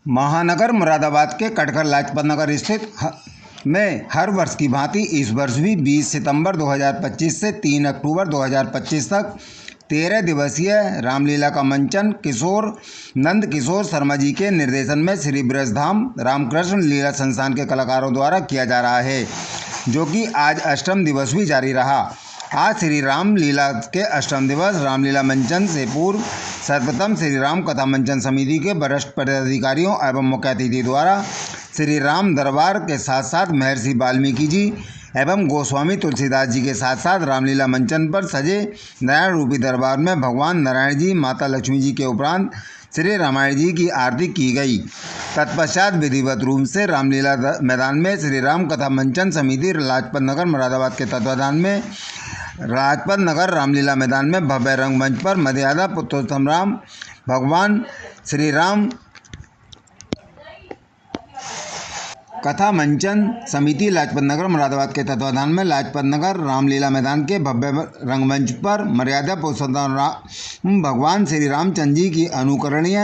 महानगर मुरादाबाद के कटघर लाजपत नगर स्थित में हर वर्ष की भांति इस वर्ष भी 20 सितंबर 2025 से 3 अक्टूबर 2025 तक 13 दिवसीय रामलीला का मंचन नंद किशोर शर्मा जी के निर्देशन में श्री ब्रजधाम रामकृष्ण लीला संस्थान के कलाकारों द्वारा किया जा रहा है, जो कि आज अष्टम दिवस भी जारी रहा। आज श्री राम लीला के अष्टम दिवस रामलीला मंचन से पूर्व सर्वप्रथम श्री राम कथा मंचन समिति के वरिष्ठ पदाधिकारियों एवं मुख्य अतिथि द्वारा श्री राम दरबार के साथ साथ महर्षि वाल्मीकि जी एवं गोस्वामी तुलसीदास जी के साथ साथ रामलीला मंचन पर सजे नारायण रूपी दरबार में भगवान नारायण जी, माता लक्ष्मी जी के उपरांत श्री रामायण जी की आरती की गई। तत्पश्चात विधिवत रूप से रामलीला मैदान में श्री राम कथा मंचन समिति लाजपत नगर मुरादाबाद के तत्वाधान में लाजपत नगर रामलीला मैदान में भव्य रंगमंच पर मर्यादा पुरुषोत्तम राम भगवान श्री राम कथा मंचन समिति लाजपत नगर मुरादाबाद के तत्वाधान में लाजपत नगर रामलीला मैदान के भव्य रंगमंच पर मर्यादा पुरुषोत्तम राम भगवान श्री रामचंद्र जी की अनुकरणीय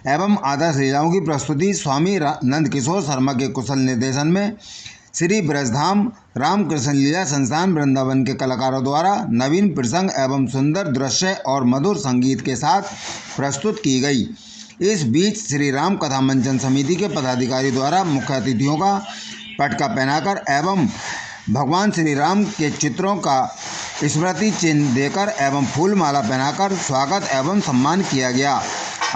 एवं आदर्श लीलाओं की प्रस्तुति स्वामी नंद किशोर शर्मा के कुशल निर्देशन में श्री ब्रजधाम रामकृष्ण लीला संस्थान वृंदावन के कलाकारों द्वारा नवीन प्रसंग एवं सुंदर दृश्य और मधुर संगीत के साथ प्रस्तुत की गई। इस बीच श्री राम कथा मंचन समिति के पदाधिकारी द्वारा मुख्य अतिथियों का पटका पहनाकर एवं भगवान श्री राम के चित्रों का स्मृति चिन्ह देकर एवं फूल माला पहनाकर स्वागत एवं सम्मान किया गया।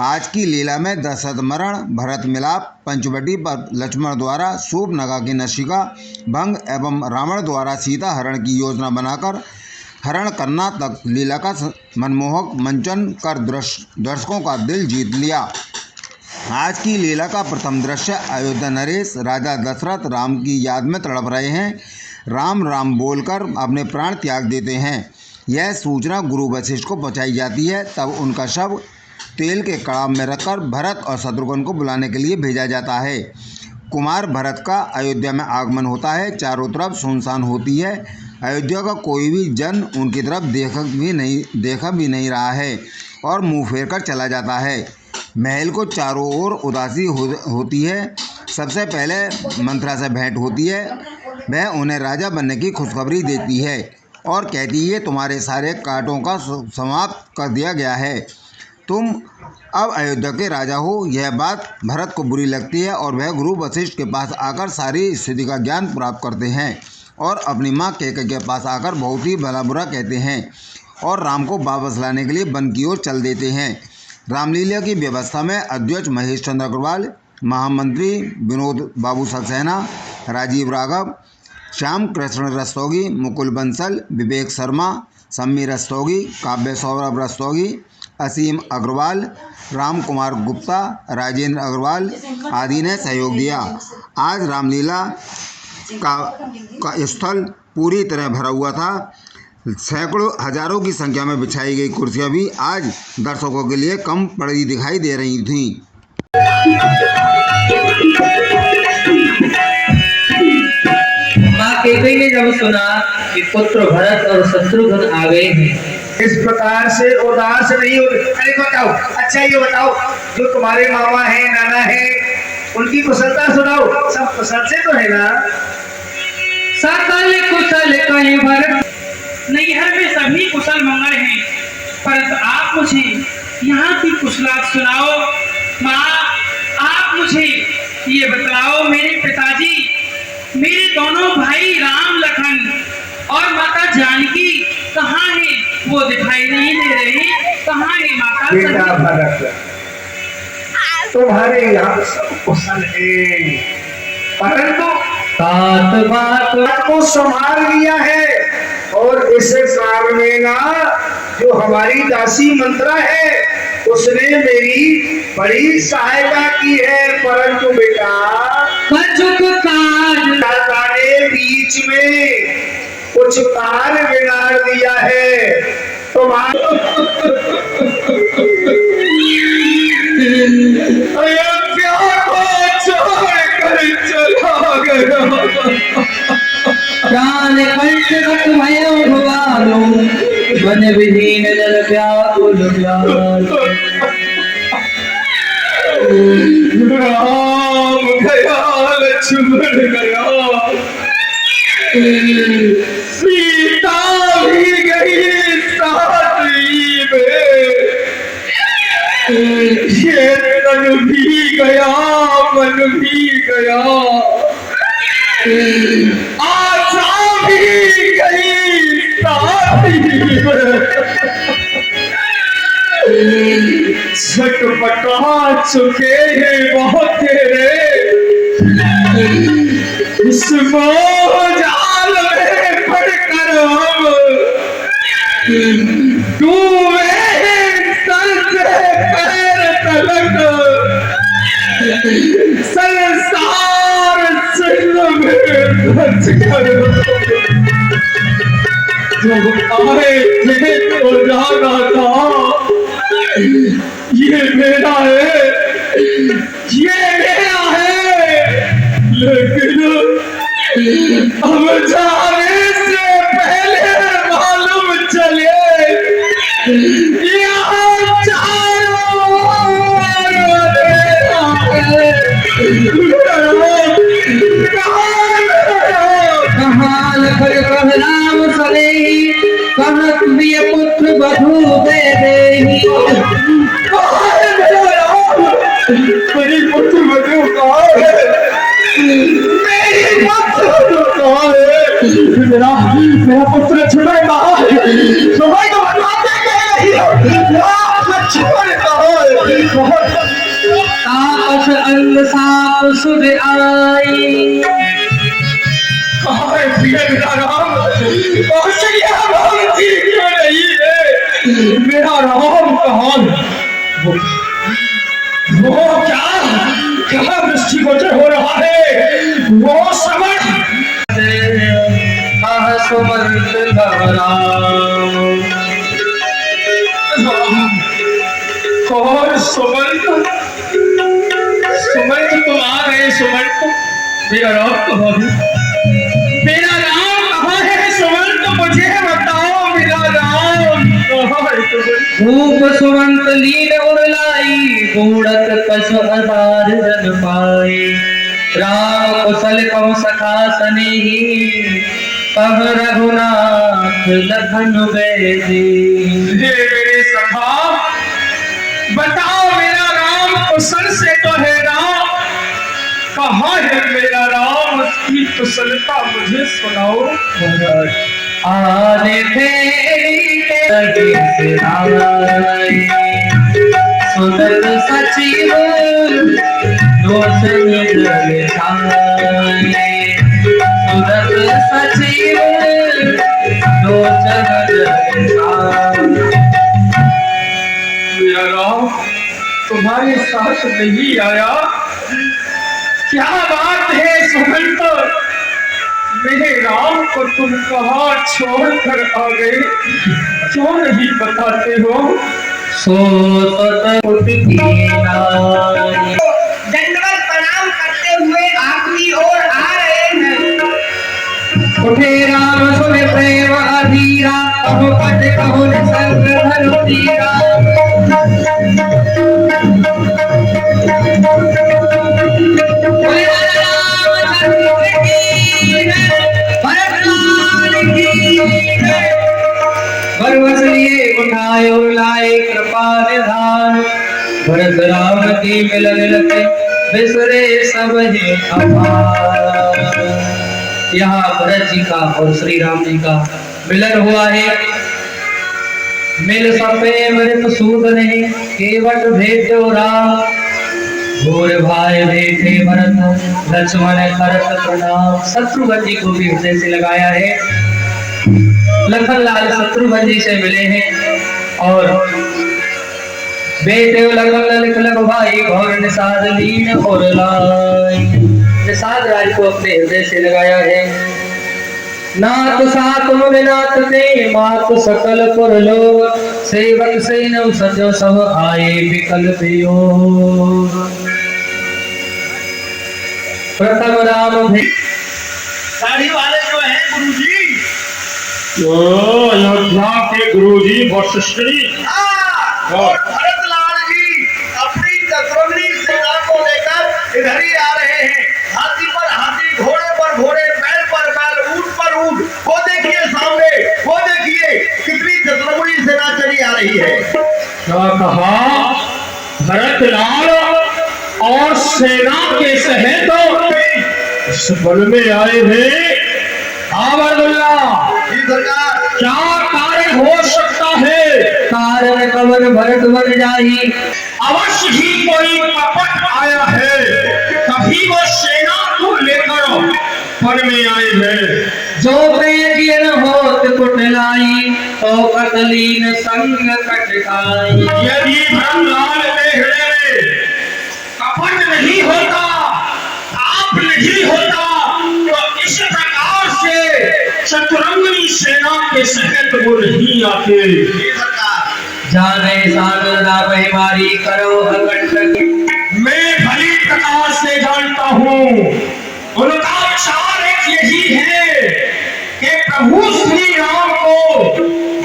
आज की लीला में दशरथ मरण, भरत मिलाप, पंचवटी पर लक्ष्मण द्वारा शूर्पणखा की नशिका भंग एवं रावण द्वारा सीता हरण की योजना बनाकर हरण करना तक लीला का मनमोहक मंचन कर दर्शकों का दिल जीत लिया। आज की लीला का प्रथम दृश्य अयोध्या नरेश राजा दशरथ राम की याद में तड़प रहे हैं, राम राम बोलकर अपने प्राण त्याग देते हैं। यह सूचना गुरु वशिष्ठ को पहुंचाई जाती है, तब उनका शव तेल के कड़ाह में रखकर भरत और शत्रुघ्न को बुलाने के लिए भेजा जाता है। कुमार भरत का अयोध्या में आगमन होता है। चारों तरफ सुनसान होती है। अयोध्या का कोई भी जन उनकी तरफ देखा भी नहीं रहा है और मुंह फेर कर चला जाता है। महल को चारों ओर उदासी होती है। सबसे पहले मंत्रा से भेंट होती है। वह उन्हें राजा बनने की खुशखबरी देती है और कहती है, तुम्हारे सारे कांटों का समाप्त कर दिया गया है, तुम अब अयोध्या के राजा हो। यह बात भरत को बुरी लगती है और वह गुरु वशिष्ठ के पास आकर सारी स्थिति का ज्ञान प्राप्त करते हैं और अपनी माँ कैकेयी के पास आकर बहुत ही भला बुरा कहते हैं और राम को वापस लाने के लिए वन की ओर चल देते हैं। रामलीला की व्यवस्था में अध्यक्ष महेश चंद्र अग्रवाल, महामंत्री विनोद बाबू सक्सेना, राजीव राघव, श्याम कृष्ण रस्तोगी, मुकुल बंसल, विवेक शर्मा, सम्मी रस्तोगी, काव्य सौरभ रस्तोगी, असीम अग्रवाल, राम कुमार गुप्ता, राजेंद्र अग्रवाल आदि ने सहयोग दिया। आज रामलीला का स्थल पूरी तरह भरा हुआ था। सैकड़ों हजारों की संख्या में बिछाई गई कुर्सियां भी आज दर्शकों के लिए कम पड़ी दिखाई दे रही थीं। माँ कैकेयी ने जब सुना कि पुत्र भरत और शत्रुघ्न आ गए हैं, इस प्रकार से उदास नहीं हो। अरे बताओ, अच्छा ये बताओ, जो तुम्हारे मामा है, नाना है, उनकी कुशलता सुनाओ। सब कुशल से तो है ना? सकल कुशल कहीं भरत, नैहर में सभी कुशल मंगल हैं, परंतु आप मुझे यहाँ की कुशलात सुनाओ। माँ, आप मुझे ये बतलाओ, मेरे पिताजी, मेरे दोनों भाई राम लखन और माता जानकी कहाँ हैं? वो दिखाई नहीं दे रही। कहाँ है माता? बेटा भरत, तुम्हारे यहाँ सब कुशल है, परंतु बात को संभाल लिया है और इस कार में ना जो हमारी दासी मंत्रा है उसने मेरी बड़ी सहायता की है, परंतु बेटा दादा ने बीच में कुछ कार्य बिगाड़ दिया है। तुम्हारा अयोध्या को छोड़कर चला गया। प्राण कंठ घट भयो भवालो, वन विहीन जल व्याकुल व्याल। राम गया लक्ष्मण गया, सीता भी गई साथी में, ये तन भी गया मन भी गया, आशा भी गई साथी में, छटपटा चुके हैं बहुत तेरे इस मोह जाल में पड़कर हम डूबे सर से पैर तलक, संसार सिंह में धस कर जब आए थे तो जाना था ये मेरा है, ये मेरा है, लेकिन अब जाने से पहले मालूम चले यहाँ चारों कहाँ लखन कहलाम सने, कहाँ प्रिय पुत्र बधू दे देही। मेरी पुत्र बधू कहाँ है, मेरी पुत्र बधू कहाँ है, मेरा पुत्र छुड़े कहाँ है, छुड़े तो बताते नहीं हो, लक्ष्मण कहाँ है, तापस अंग साप सुध आई, कहाँ है प्रिय मेरा राम, कौशल्या राम जी क्यों नहीं है, मेरा राम कहाँ है, वो क्या दृष्टि गोचर हो रहा है, वो समझ सुमंत कौन सुमंत, सुमंत तुम आ गए, सुमंत मेरा राम कहाँ है, मेरा राम कहाँ है, सुमंत मुझे बताओ, मेरा राम कहाँ है, धूप सुमंत लीन उड़लाई, बूढ़त कछ आधार जन पाए, राम कुशल कम सखा सनेही, कह रघुनाथ लखन बेदी। हे मेरे सखा बताओ, मेरा राम कुशल से तो है राम, कहाँ है मेरा राम, उसकी कुशलता मुझे सुनाओ। आने फेरी के सुदत सचिव लोचन जल छाए, सुदत सचिव लोचन जल छाए। मेरा राम तुम्हारे साथ नहीं आया, क्या बात है सुमंत, मेरे राम को तुम कहाँ छोड़ कर आ गए, क्यों नहीं बताते हो। दंडवत प्रणाम करते हुए आपकी ओर आ रहे हैं। उठे राम सुने प्रेम अधीरा, कहो पद कहो संग धनु तीरा, भरवस लिए उठाए और लाए कृपा निधान, भरत राम की मिलन लगे बिसरे सब ही अपार। यहाँ भरत जी का और श्री राम जी का मिलन हुआ है। मिल सपे मृत सूदन है, केवट भेजो राम, घोर भाई बैठे भरत लक्ष्मण करत प्रणाम। शत्रुघ्न जी को भी हृदय से लगाया है। लखन लाल शत्रुघ्न जी से मिले हैं और बेटे लगन लिख लग भाई घोर निषाद लीन और लाई। निषाद राज को अपने हृदय से लगाया है। नाथ सात मुनि नाथ ते मात सकल पुर लोग, सेवक से नव सजो सब आए विकल वियोग। प्रथम राम साड़ी वाले जो है गुरुजी, अयोध्या के गुरुजी वशिष्ठ जी और भरत लाल जी अपनी चतुर्णी सेना इधर ही आ रहे हैं। हाथी पर हाथी, घोड़े पर घोड़े, बैल पर बैल, ऊंट पर ऊंट। वो देखिए सामने, वो देखिए कितनी चतुर्मुखी सेना चली आ रही है। क्या कहा भरतलाल और सेना के सहित इस बल में आए हैं। अब्दुल्ला जी सरकार। क्या कार्य हो सकता है? कारण कवन भरत बन जाही, अवश्य ही कोई कपट आया है, तभी वो सेना को लेकर वन में आए हैं। जो प्रेम न होत कुटलाई, तो कतलीन संग कटकाई। यदि भरतलाल के हृदय में कपट नहीं होता, पाप नहीं होता, तो इस प्रकार से चतुरंगनी सेना के सहित वो नहीं आते। जी सरकार। जाने सागर ना मारी करो अकंटक। मैं भली प्रकार से जानता हूँ, उनका विचार एक यही है कि प्रभु श्री राम को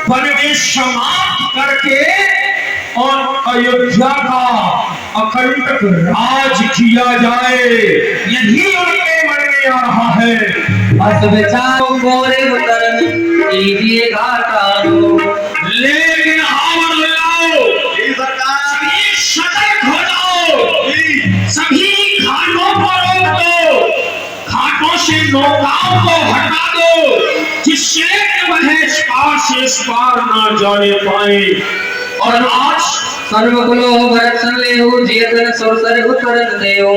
वन में समाप्त करके और अयोध्या का अकंटक राज किया जाए, यही उनके मन में आ रहा है। अस विचारो गोरे उतरन कीजिए घाटारो। लेकिन आवर लाओ, जी सरकार। सभी सतर्क हो जाओ, जी। सभी घाटों पर रोक दो, घाटों से नौकाओं को हटा दो, जिससे कि वह इस पार से इस पार ना जाने पाए। और आज सर्वकुलो भरत संलेहु जियतन सुरसर उतरन देव।